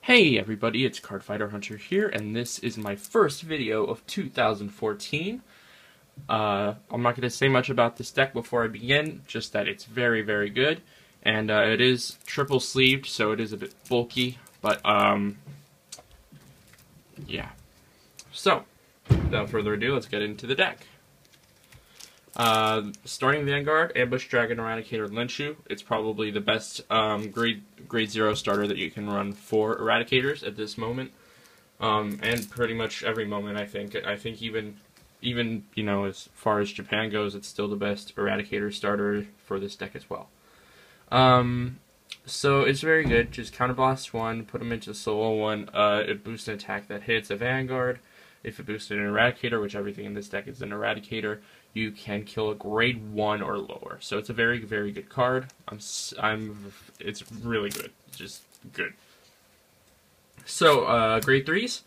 Hey everybody, it's Cardfighter Hunter here, and this is my first video of 2014. I'm not going to say much about this deck before I begin, just that it's very, very good, and it is triple sleeved, so it is a bit bulky, but yeah. So, without further ado, let's get into the deck. Starting Vanguard, Ambush Dragon, Eradicator, Lenshu. It's probably the best grade 0 starter that you can run for Eradicators at this moment, and pretty much every moment. I think even you know, as far as Japan goes, it's still the best Eradicator starter for this deck as well. So it's very good. Just counterblast 1, put them into solo 1. It boosts an attack that hits a Vanguard. If it boosted an Eradicator, which everything in this deck is an Eradicator, you can kill a grade 1 or lower. So it's a very, very good card. It's really good. It's just good. So, grade 3s.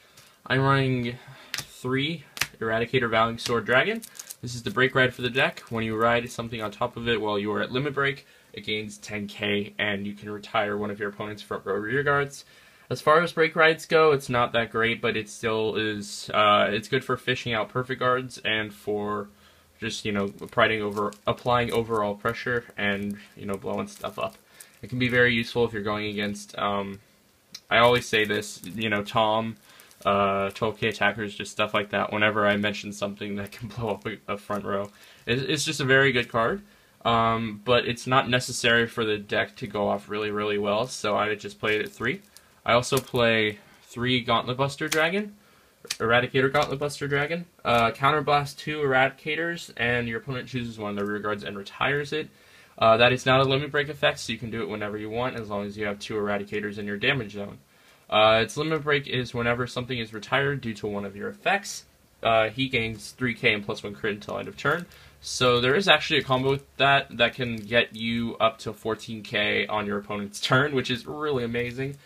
I'm running 3 Eradicator Valiant Sword Dragon. This is the break ride for the deck. When you ride something on top of it while you are at limit break, it gains 10k, and you can retire one of your opponent's front row rear guards. As far as break rides go, it's not that great, but it still is. It's good for fishing out perfect guards and for just, you know, applying overall pressure and, you know, blowing stuff up. It can be very useful if you're going against. I always say this, you know, Tom, 12k attackers, just stuff like that. Whenever I mention something that can blow up a front row, it's just a very good card. But it's not necessary for the deck to go off really, really well. So I just play it at 3. I also play 3 Gauntlet Buster Dragon, Eradicator Gauntlet Buster Dragon, Counterblast 2 Eradicators, and your opponent chooses one of the rear guards and retires it. That is not a limit break effect, so you can do it whenever you want, as long as you have 2 Eradicators in your damage zone. Its limit break is whenever something is retired due to one of your effects. He gains 3k and +1 crit until end of turn. So there is actually a combo with that can get you up to 14k on your opponent's turn, which is really amazing.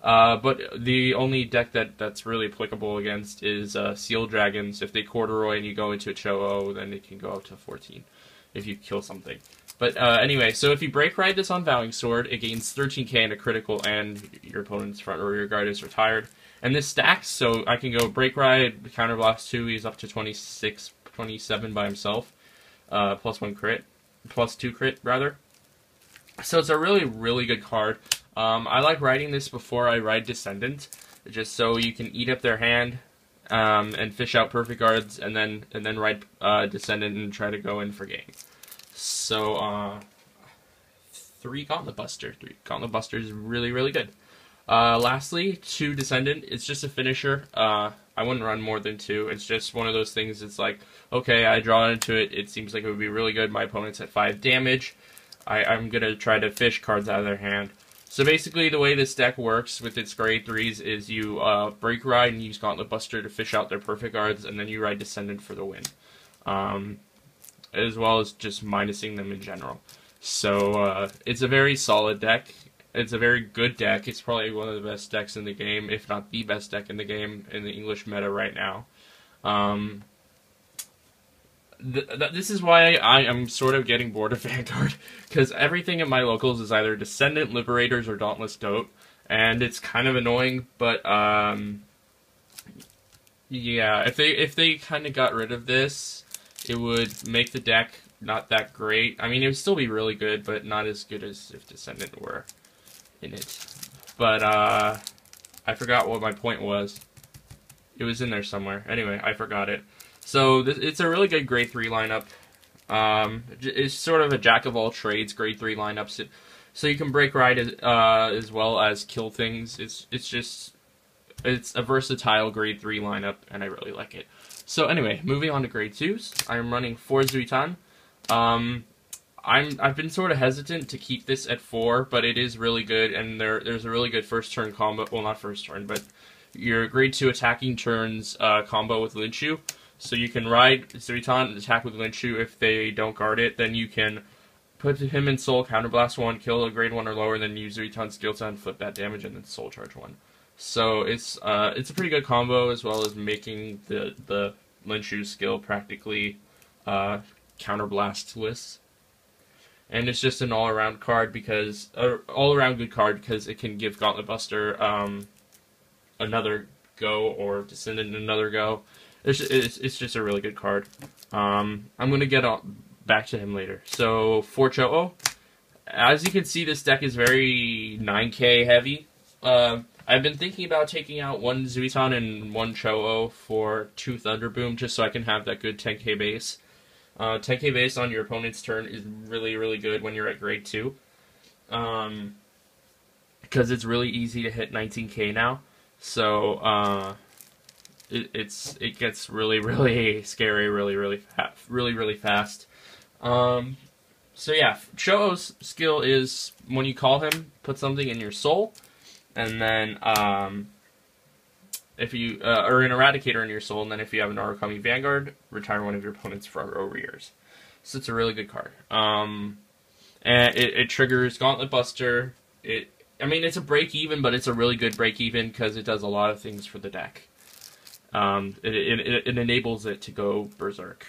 But the only deck that's really applicable against is Seal Dragons. If they corduroy and you go into a Cho-Oh, then it can go up to 14 if you kill something. But anyway, so if you break ride this on Valiant Sword, it gains 13k and a critical, and your opponent's front or rear guard is retired. And this stacks, so I can go break ride, counterblast 2, he's up to 26, 27 by himself, +1 crit, +2 crit rather. So it's a really, really good card. I like riding this before I ride Descendant, just so you can eat up their hand and fish out perfect guards, and then ride Descendant and try to go in for game. So 3 Gauntlet Buster. 3 Gauntlet Buster is really, really good. Lastly, 2 Descendant. It's just a finisher. I wouldn't run more than 2. It's just one of those things. It's like, okay, I draw into it. It seems like it would be really good. My opponent's at 5 damage. I'm gonna try to fish cards out of their hand. So basically, the way this deck works with its grade 3s is you break ride and use Gauntlet Buster to fish out their perfect guards, and then you ride Descendant for the win, as well as just minusing them in general. So it's a very solid deck. It's a very good deck. It's probably one of the best decks in the game, if not the best deck in the game in the English meta right now. This is why I am sort of getting bored of Vanguard, because everything at my locals is either Descendant, Liberators, or Dauntless Dope, and it's kind of annoying, but yeah, if they kind of got rid of this, it would make the deck not that great. I mean, it would still be really good, but not as good as if Descendant were in it. But I forgot what my point was. It was in there somewhere. Anyway, I forgot it. So it's a really good grade 3 lineup. It's sort of a jack of all trades grade 3 lineup. So you can break ride as well as kill things. It's a versatile grade 3 lineup, and I really like it. So anyway, moving on to grade 2s. I'm running 4 Zuitan. I've been sort of hesitant to keep this at 4, but it is really good, and there's a really good first turn combo. Well, not first turn, but your grade 2 attacking turns combo with Lenshu. So you can ride Zuitan and attack with Lenshu. If they don't guard it, then you can put him in soul, counterblast 1, kill a grade 1 or lower, then use Zuitan's skill set and flip that damage, and then soul charge 1. So it's a pretty good combo, as well as making the Lenshu skill practically counterblast-less. And it's just an all-around card because all-around good card because it can give Gauntlet Buster another go or Descendant another go. It's just a really good card. I'm going to get back to him later. So, for Cho-Oh, as you can see, this deck is very 9K heavy. I've been thinking about taking out one Zuiton and one Cho-Oh for 2 Thunderboom, just so I can have that good 10K base. 10K base on your opponent's turn is really, really good when you're at grade 2. Because it's really easy to hit 19K now. So, it gets really, really scary, really fast. So yeah, Cho-Oh's skill is when you call him, put something in your soul, and then if you or an Eradicator in your soul, and then if you have an Narukami Vanguard, retire one of your opponent's front row rears. So it's a really good card. And it triggers Gauntlet Buster. I mean, it's a break even, but it's a really good break even because it does a lot of things for the deck. It enables it to go berserk.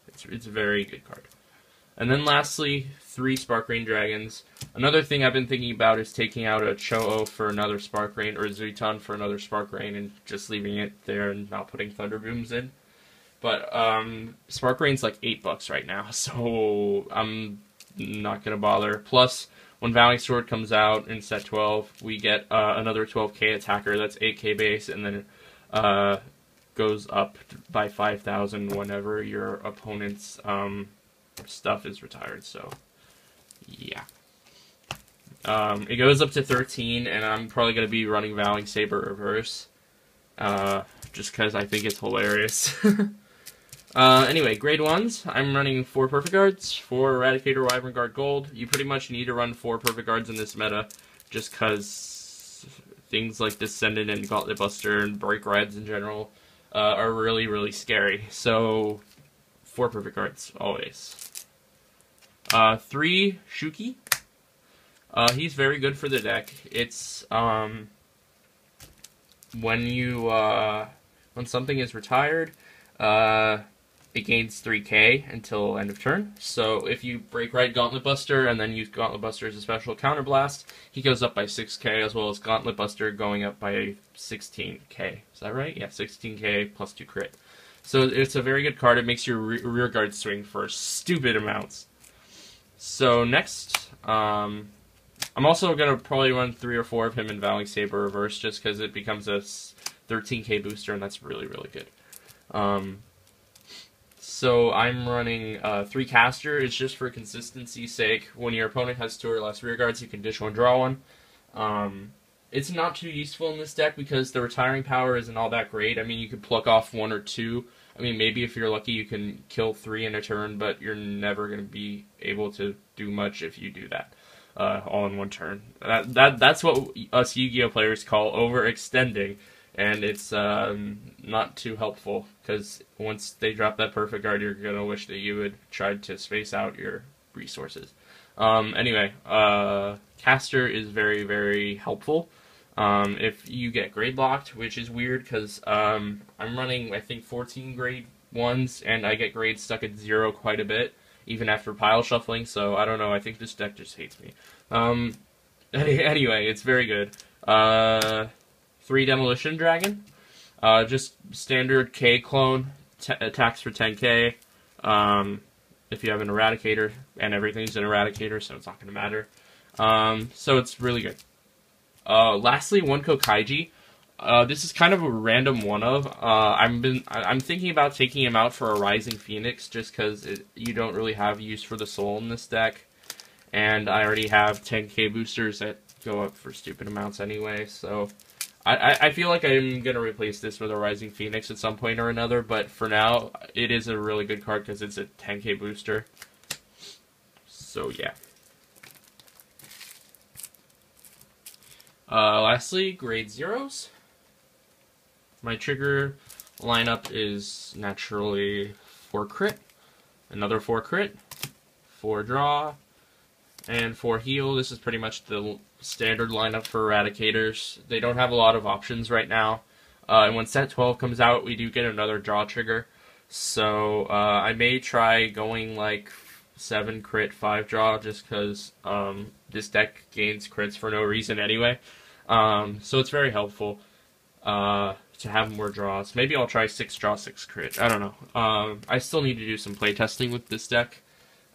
It's a very good card. And then lastly, 3 Spark Rain Dragons. Another thing I've been thinking about is taking out a Cho-Oh for another Spark Rain, or a Zuiton for another Spark Rain, and just leaving it there and not putting Thunderbooms in. But Spark Rain's like $8 right now, so I'm not going to bother. Plus, when Valley Sword comes out in set 12, we get another 12K attacker, that's 8K base, and then goes up by 5,000 whenever your opponent's stuff is retired, so yeah. It goes up to 13, and I'm probably going to be running Vowing Saber Reverse, just because I think it's hilarious. Anyway, grade 1s, I'm running 4 Perfect Guards, 4 Eradicator Wyvern Guard Gold. You pretty much need to run 4 Perfect Guards in this meta, just because things like Descendant and Gauntlet Buster and Break Reds in general are really, really scary. So, 4 Perfect Guards, always. 3 Shuki. He's very good for the deck. It's when something is retired, it gains 3K until end of turn. So if you break right Gauntlet Buster and then use Gauntlet Buster as a special counterblast, he goes up by 6K, as well as Gauntlet Buster going up by 16K. Is that right? Yeah, 16K plus 2 crit. So it's a very good card. It makes your rear guard swing for stupid amounts. So next, I'm also going to probably run 3 or 4 of him in Vowing Saber Reverse, just because it becomes a 13K booster, and that's really, really good. So I'm running 3 Caster. It's just for consistency's sake. When your opponent has 2 or less rear guards, you can dish 1, draw 1. It's not too useful in this deck because the retiring power isn't all that great. I mean, you could pluck off 1 or 2. I mean, maybe if you're lucky, you can kill 3 in a turn, but you're never going to be able to do much if you do that all in 1 turn. That's what us Yu-Gi-Oh players call overextending, and it's not too helpful because once they drop that perfect guard, you're going to wish that you had tried to space out your resources. Anyway, Caster is very, very helpful. If you get grade locked, which is weird because I'm running, I think, 14 grade 1s, and I get grades stuck at 0 quite a bit, even after pile shuffling, so I don't know, I think this deck just hates me. Anyway, it's very good. 3 Demolition Dragon, just standard K clone, attacks for 10K, if you have an Eradicator, and everything's an Eradicator, so it's not going to matter. So it's really good. Lastly, 1 Kokaiji. This is kind of a random one-of. I'm thinking about taking him out for a Rising Phoenix, just because you don't really have use for the soul in this deck. And I already have 10K boosters that go up for stupid amounts anyway, so I feel like I'm going to replace this with a Rising Phoenix at some point or another, but for now, it is a really good card because it's a 10K booster. So, yeah. Lastly, grade 0s. My trigger lineup is naturally 4 crit, another 4 crit, 4 draw, and 4 heal. This is pretty much the standard lineup for Eradicators. They don't have a lot of options right now. And when set 12 comes out, we do get another draw trigger. So I may try going like 7 crit, 5 draw, just because this deck gains crits for no reason anyway. So it's very helpful. to have more draws. Maybe I'll try 6 draw, 6 crit. I don't know. I still need to do some playtesting with this deck.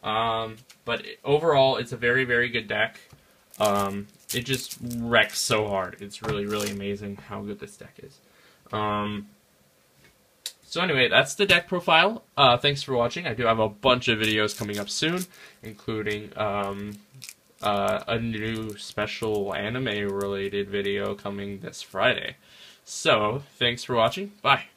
But overall, it's a very, very good deck. It just wrecks so hard. It's really, really amazing how good this deck is. So anyway, that's the deck profile. Thanks for watching. I do have a bunch of videos coming up soon, including a new special anime-related video coming this Friday. So, thanks for watching. Bye.